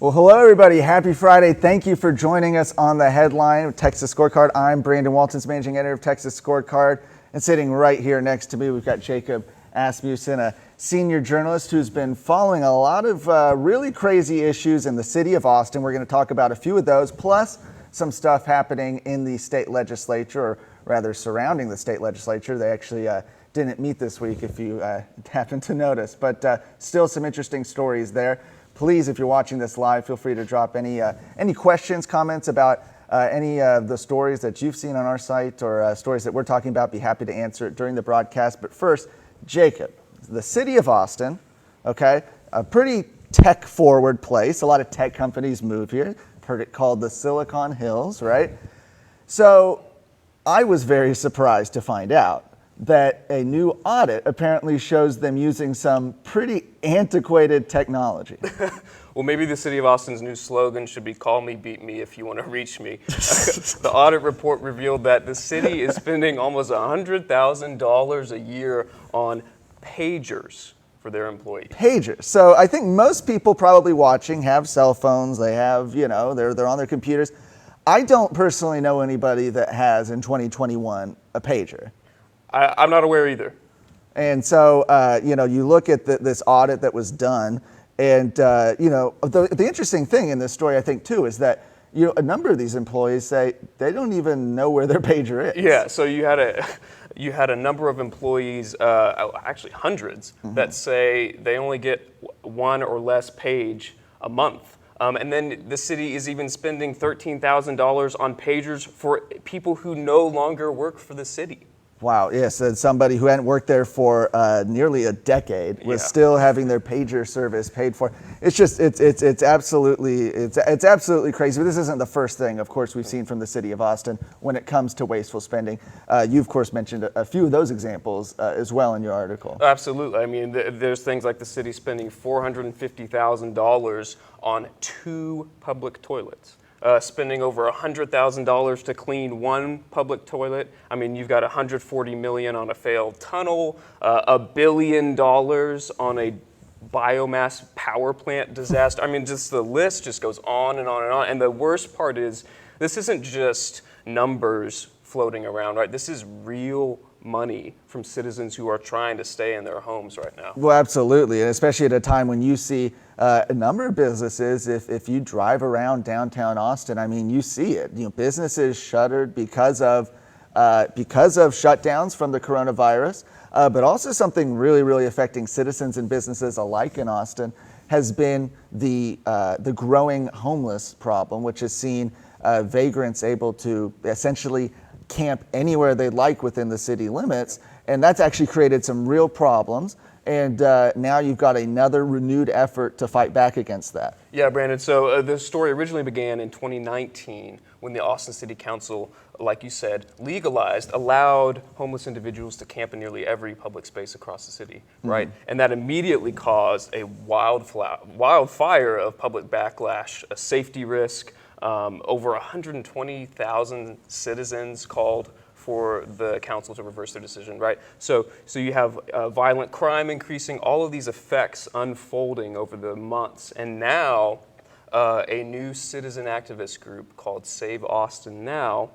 Well, hello, everybody. Happy Friday. Thank you for joining us on the headline of Texas Scorecard. I'm Brandon Waltens, managing editor of Texas Scorecard. And sitting right here next to me, we've got Jacob Asmussen, a senior journalist who's been following a lot of really crazy issues in the city of Austin. We're going to talk about a few of those, plus some stuff happening in the state legislature, or rather surrounding the state legislature. They actually didn't meet this week, if you happen to notice, but still some interesting stories there. Please, if you're watching this live, feel free to drop any questions, comments about any of the stories that you've seen on our site or stories that we're talking about. Be happy to answer it during the broadcast. But first, Jacob, the city of Austin, okay, a pretty tech-forward place. A lot of tech companies move here. Heard it called the Silicon Hills, right? So I was very surprised to find out that a new audit apparently shows them using some pretty antiquated technology. Well, maybe the City of Austin's new slogan should be "Call me, beat me if you want to reach me." The audit report revealed that the city is spending almost $100,000 a year on pagers for their employees. Pagers. So I think most people probably watching have cell phones. They have, they're on their computers. I don't personally know anybody that has, in 2021, a pager. I'm not aware either. And so, you look at this audit that was done, and, the interesting thing in this story, I think, too, is that, a number of these employees say they don't even know where their pager is. Yeah, so you had a number of employees, actually hundreds, that say they only get one or less page a month. And then the city is even spending $13,000 on pagers for people who no longer work for the city. Wow, yes, and somebody who hadn't worked there for nearly a decade was still having their pager service paid for. It's just, it's absolutely crazy. But this isn't the first thing, of course, we've seen from the city of Austin when it comes to wasteful spending. You, of course, mentioned a few of those examples as well in your article. Absolutely. I mean, there's things like the city spending $450,000 on 2 public toilets. Spending over $100,000 to clean one public toilet. I mean, you've got $140 million on a failed tunnel, $1 billion on a biomass power plant disaster. I mean, just the list just goes on and on and on. And the worst part is, this isn't just numbers floating around, right? This is real money from citizens who are trying to stay in their homes right now. Well, absolutely, and especially at a time when you see a number of businesses, if you drive around downtown Austin, I mean, you see it. Businesses shuttered because of shutdowns from the coronavirus, but also something really, really affecting citizens and businesses alike in Austin has been the growing homeless problem, which has seen vagrants able to essentially camp anywhere they'd like within the city limits, and that's actually created some real problems. And now you've got another renewed effort to fight back against that. Yeah, Brandon. So the story originally began in 2019 when the Austin City Council, like you said, allowed homeless individuals to camp in nearly every public space across the city, right? And that immediately caused a wildfire of public backlash, a safety risk. Over 120,000 citizens called for the council to reverse their decision, right? So you have violent crime increasing, all of these effects unfolding over the months. And now a new citizen activist group called Save Austin Now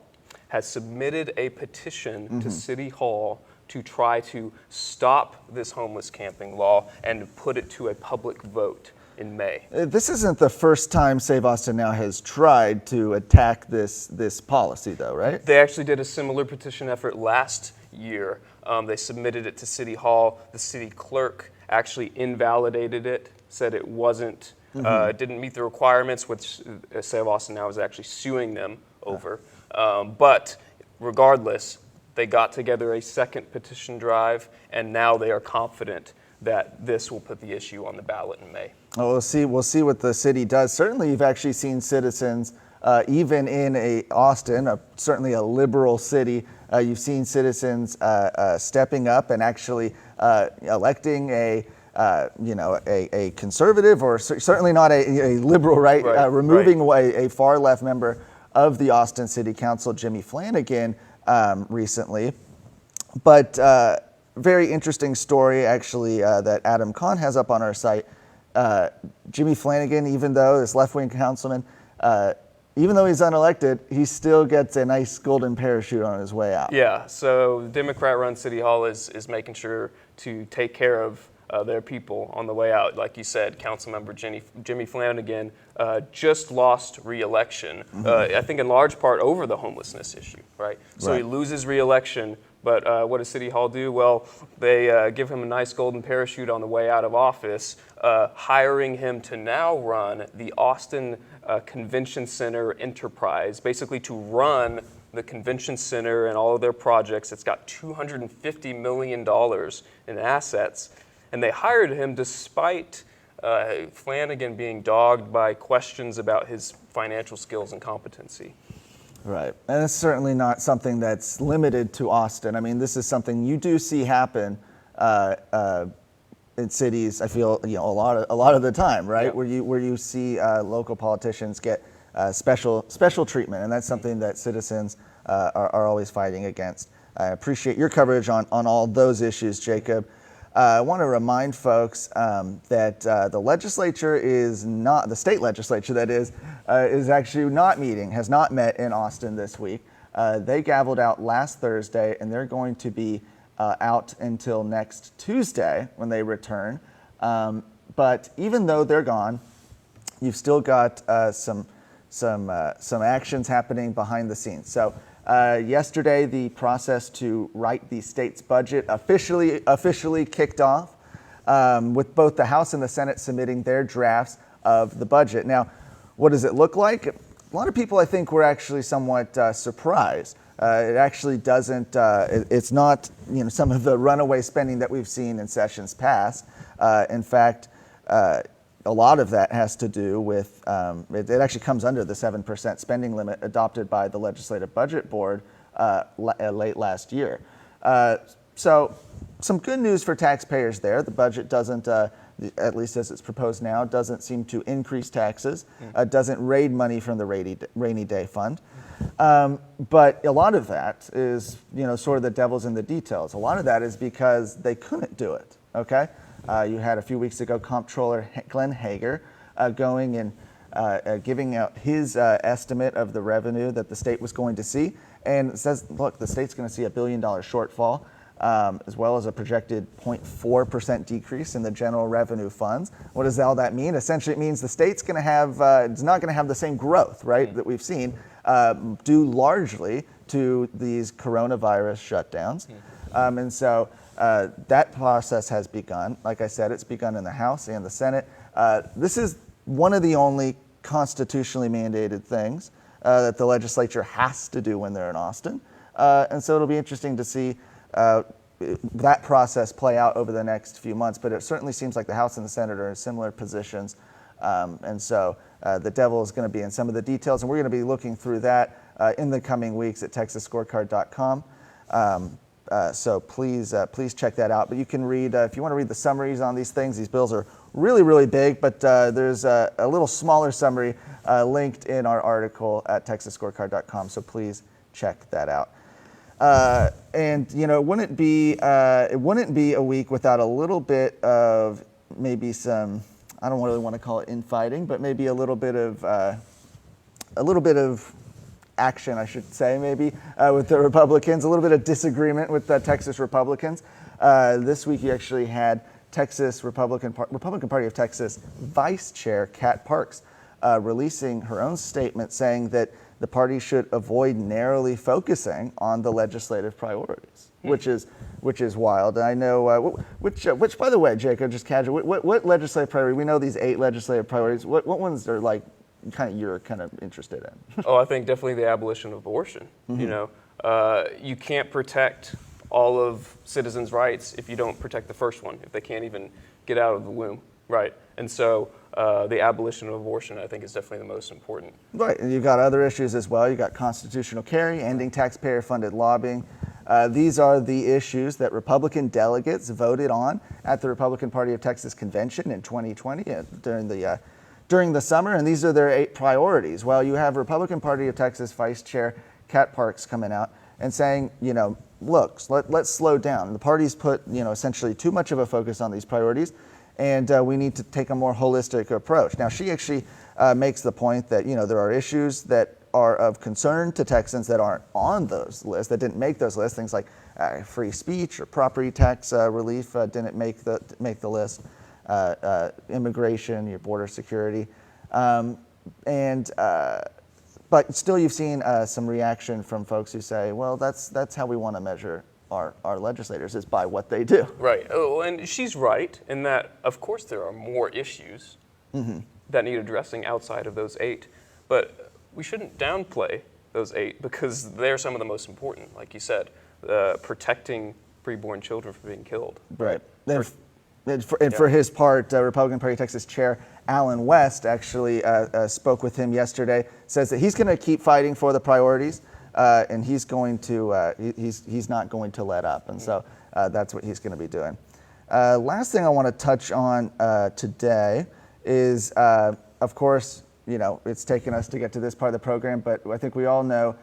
has submitted a petition to City Hall to try to stop this homeless camping law and put it to a public vote in May. This isn't the first time Save Austin Now has tried to attack this policy, though, right? They actually did a similar petition effort last year. They submitted it to City Hall. The city clerk actually invalidated it, said it wasn't, didn't meet the requirements, which Save Austin Now is actually suing them over. But regardless, they got together a second petition drive, and now they are confident that this will put the issue on the ballot in May. Well, we'll see what the city does. Certainly, you've actually seen citizens, even in Austin, certainly a liberal city, you've seen citizens stepping up and actually electing a conservative, or certainly not a liberal, right? Removing a far left member of the Austin City Council, Jimmy Flanigan, recently. But very interesting story, actually, that Adam Kahn has up on our site. Jimmy Flanigan, even though this left-wing councilman, even though he's unelected, he still gets a nice golden parachute on his way out. Yeah, so the Democrat-run City Hall is making sure to take care of their people on the way out. Like you said, Councilmember Jimmy Flanigan just lost re-election, I think in large part over the homelessness issue, right? So he loses re-election, but what does City Hall do? Well, they give him a nice golden parachute on the way out of office, hiring him to now run the Austin Convention Center enterprise, basically to run the convention center and all of their projects. It's got $250 million in assets. And they hired him despite Flanigan being dogged by questions about his financial skills and competency. Right, and it's certainly not something that's limited to Austin. I mean, this is something you do see happen in cities. I feel a lot of the time, right? Yep. Where you see local politicians get special treatment, and that's something that citizens are always fighting against. I appreciate your coverage on all those issues, Jacob. I want to remind folks that the legislature is not, the state legislature that is actually not meeting, has not met in Austin this week. They gavelled out last Thursday, and they're going to be out until next Tuesday when they return. But even though they're gone, you've still got some actions happening behind the scenes. So yesterday, the process to write the state's budget officially kicked off, with both the House and the Senate submitting their drafts of the budget. Now, what does it look like? A lot of people, I think, were actually somewhat surprised. It actually doesn't. It's not, some of the runaway spending that we've seen in sessions past. In fact, a lot of that has to do with, it actually comes under the 7% spending limit adopted by the Legislative Budget Board late last year. So some good news for taxpayers there. The budget doesn't, at least as it's proposed now, doesn't seem to increase taxes, doesn't raid money from the rainy day fund. But a lot of that is, sort of the devil's in the details. A lot of that is because they couldn't do it, okay? You had a few weeks ago Comptroller Glenn Hager going and giving out his estimate of the revenue that the state was going to see, and it says, look, the state's going to see $1 billion shortfall, as well as a projected 0.4% decrease in the general revenue funds. What does all that mean? Essentially, it means the state's going to have, it's not going to have the same growth, right, that we've seen, due largely to these coronavirus shutdowns. And so that process has begun. Like I said, it's begun in the House and the Senate. This is one of the only constitutionally mandated things that the legislature has to do when they're in Austin. And so it'll be interesting to see that process play out over the next few months. But it certainly seems like the House and the Senate are in similar positions. And so the devil is going to be in some of the details. And we're going to be looking through that in the coming weeks at texasscorecard.com. So please check that out. But you can read, if you want to read the summaries on these things, these bills are really, really big, but there's a little smaller summary linked in our article at texasscorecard.com. So please check that out. And it wouldn't be a week without a little bit of maybe some, I don't really want to call it infighting, but maybe a little bit of action, I should say, maybe, with the Republicans, a little bit of disagreement with the Texas Republicans. This week you actually had Republican Party of Texas Vice Chair Kat Parks releasing her own statement saying that the party should avoid narrowly focusing on the legislative priorities, which is wild. And I know, which by the way, Jacob, just casual, what legislative priority, we know these 8 legislative priorities, what ones are like, you're kind of interested in? I think definitely the abolition of abortion. You can't protect all of citizens' rights if you don't protect the first one, if they can't even get out of the womb, right? And so the abolition of abortion, I think, is definitely the most important. Right, and you've got other issues as well. You've got constitutional carry, ending taxpayer-funded lobbying. These are the issues that Republican delegates voted on at the Republican Party of Texas convention in 2020 during the summer, and these are their 8 priorities. Well, you have Republican Party of Texas Vice Chair Kat Parks coming out and saying, look, let's slow down. The party's put, essentially too much of a focus on these priorities, and we need to take a more holistic approach. Now, she actually makes the point that, there are issues that are of concern to Texans that aren't on those lists, that didn't make those lists. Things like free speech or property tax relief didn't make the list. Immigration, your border security, but still, you've seen some reaction from folks who say, "Well, that's how we want to measure our legislators, is by what they do." Right. Oh, and she's right in that, of course, there are more issues that need addressing outside of those 8, but we shouldn't downplay those 8 because they're some of the most important, like you said, protecting preborn children from being killed. Right. And for his part, Republican Party Texas Chair Alan West actually spoke with him yesterday, says that he's going to keep fighting for the priorities, and he's not going to let up. And so that's what he's going to be doing. Last thing I want to touch on today is, of course, it's taken us to get to this part of the program, but I think we all know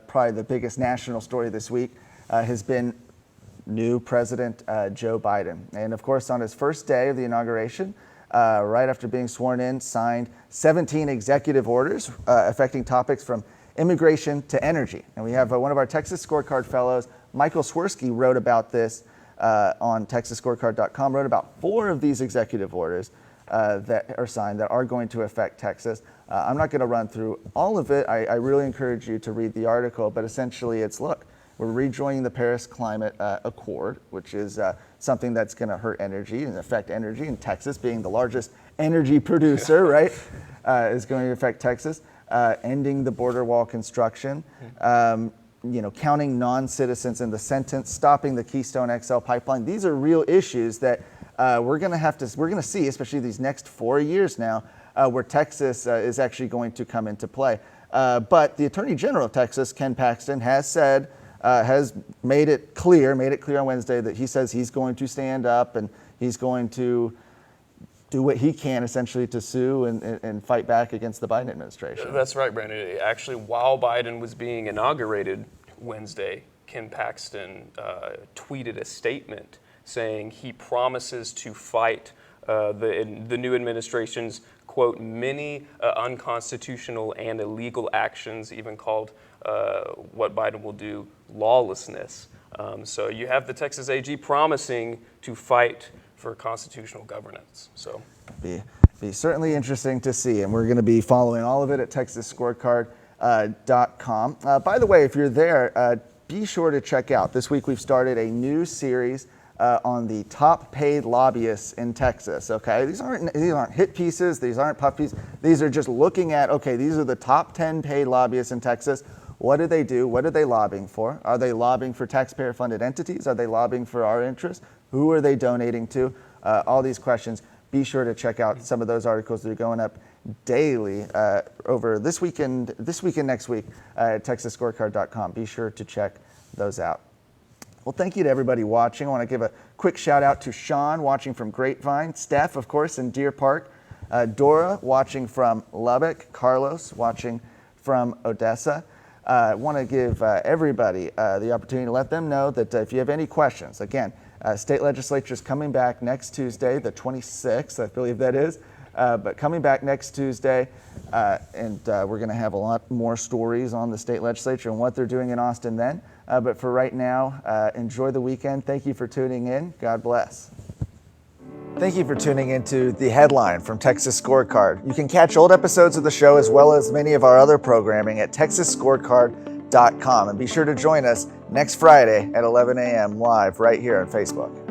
probably the biggest national story this week has been new President Joe Biden. And of course, on his first day of the inauguration, right after being sworn in, signed 17 executive orders affecting topics from immigration to energy. And we have one of our Texas Scorecard fellows, Michael Swirsky, wrote about this on TexasScorecard.com, wrote about 4 of these executive orders that are signed that are going to affect Texas. I'm not going to run through all of it. I really encourage you to read the article, but essentially it's, look, we're rejoining the Paris Climate Accord, which is something that's going to hurt energy and affect energy. And Texas, being the largest energy producer, right, is going to affect Texas. Ending the border wall construction, counting non-citizens in the sentence, stopping the Keystone XL pipeline. These are real issues that we're going to see, especially these next 4 years now, where Texas is actually going to come into play. But the Attorney General of Texas, Ken Paxton, has made it clear on Wednesday that he says he's going to stand up and he's going to do what he can essentially to sue and fight back against the Biden administration. That's right, Brandon. Actually, while Biden was being inaugurated Wednesday, Ken Paxton tweeted a statement saying he promises to fight the new administration's, quote, many unconstitutional and illegal actions, even called what Biden will do lawlessness. So you have the Texas AG promising to fight for constitutional governance. So be certainly interesting to see, and we're going to be following all of it at TexasScorecard.com. By the way, if you're there, be sure to check out. This week we've started a new series on the top paid lobbyists in Texas. Okay, these aren't hit pieces. These aren't puff pieces. These are just looking at, okay, these are the top 10 paid lobbyists in Texas. What do they do? What are they lobbying for? Are they lobbying for taxpayer-funded entities? Are they lobbying for our interests? Who are they donating to? All these questions. Be sure to check out some of those articles that are going up daily over this week and next week at TexasScorecard.com. Be sure to check those out. Well, thank you to everybody watching. I want to give a quick shout out to Sean watching from Grapevine, Steph, of course, in Deer Park, Dora watching from Lubbock, Carlos watching from Odessa. I want to give everybody the opportunity to let them know that if you have any questions, again, state legislature is coming back next Tuesday, the 26th, I believe that is, but coming back next Tuesday, and we're going to have a lot more stories on the state legislature and what they're doing in Austin then. But for right now, enjoy the weekend. Thank you for tuning in. God bless. Thank you for tuning into The Headline from Texas Scorecard. You can catch old episodes of the show as well as many of our other programming at TexasScorecard.com. And be sure to join us next Friday at 11 a.m. live right here on Facebook.